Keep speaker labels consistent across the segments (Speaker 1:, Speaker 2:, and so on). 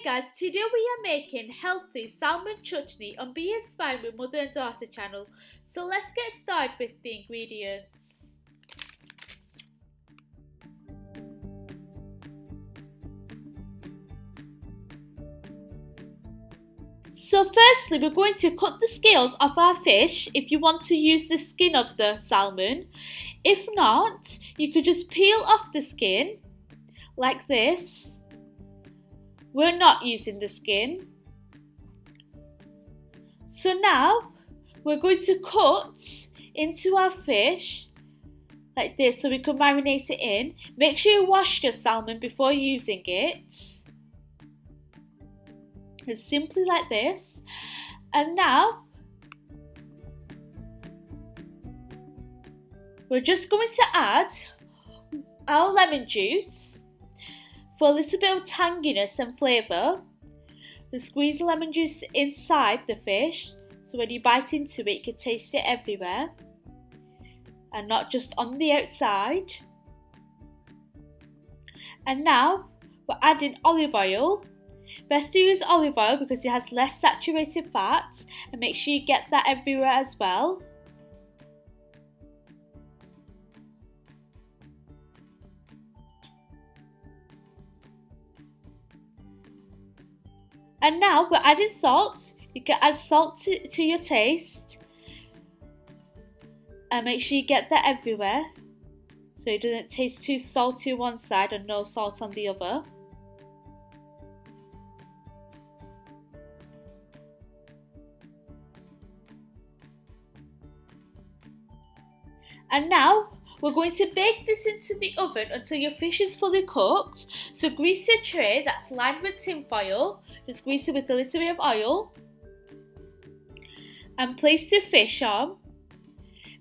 Speaker 1: guys, today we are making healthy salmon chutney on Be Inspired with Mother and Daughter channel. So let's get started with the ingredients. So firstly, we're going to cut the scales off our fish if you want to use the skin of the salmon. If not, you could just peel off the skin like this. We're not using the skin. So now we're going to cut into our fish like this so we can marinate it in. Make sure you wash your salmon before using it. It's simply like this. And now we're just going to add our lemon juice for a little bit of tanginess and flavour. We squeeze the lemon juice inside the fish so when you bite into it you can taste it everywhere and not just on the outside. And now we're adding olive oil. Best to use olive oil because it has less saturated fat, and make sure you get that everywhere as well. And now we're adding salt. You can add salt to your taste, and make sure you get that everywhere so it doesn't taste too salty on one side and no salt on the other. And now we're going to bake this into the oven until your fish is fully cooked. So grease your tray that's lined with tin foil. Just grease it with a little bit of oil. And place the fish on.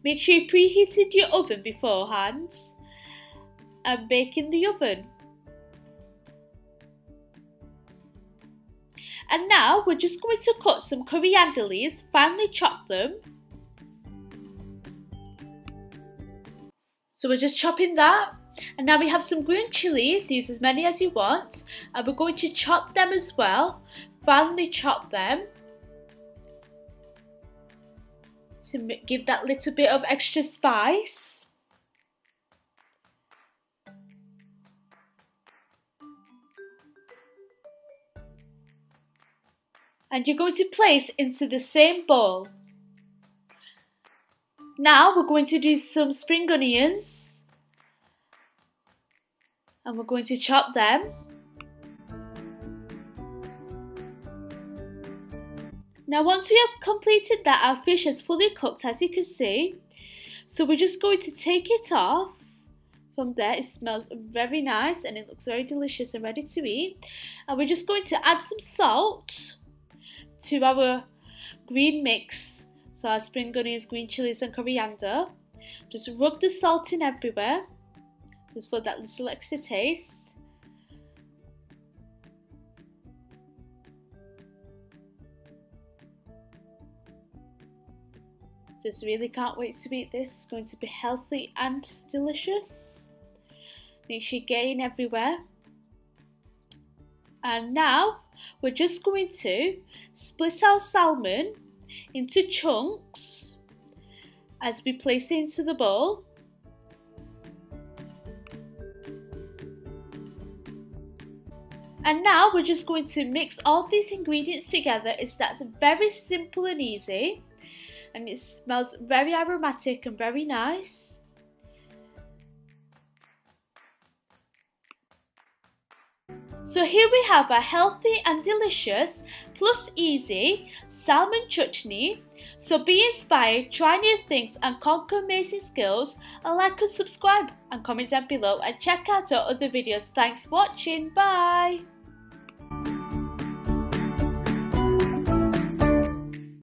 Speaker 1: Make sure you preheated your oven beforehand. And bake in the oven. And now we're just going to cut some coriander leaves, finely chop them. So we're just chopping that, and now we have some green chillies. Use as many as you want, and we're going to chop them as well, finely chop them to give that little bit of extra spice. And you're going to place into the same bowl. Now we're going to do some spring onions and we're going to chop them. Now once we have completed that, our fish is fully cooked, as you can see. So we're just going to take it off from there. It smells very nice and it looks very delicious and ready to eat. And we're just going to add some salt to our green mix. So our spring onions, green chillies and coriander. Just rub the salt in everywhere, just for that little extra taste. Just really can't wait to eat this. It's going to be healthy and delicious. Make sure you get in everywhere. And now we're just going to split our salmon into chunks as we place it into the bowl. And now we're just going to mix all these ingredients together. That's very simple and easy, and it smells very aromatic and very nice. So here we have a healthy and delicious plus easy salmon chutney. So be inspired, try new things and conquer amazing skills, and like and subscribe and comment down below and check out our other videos. Thanks for watching, bye!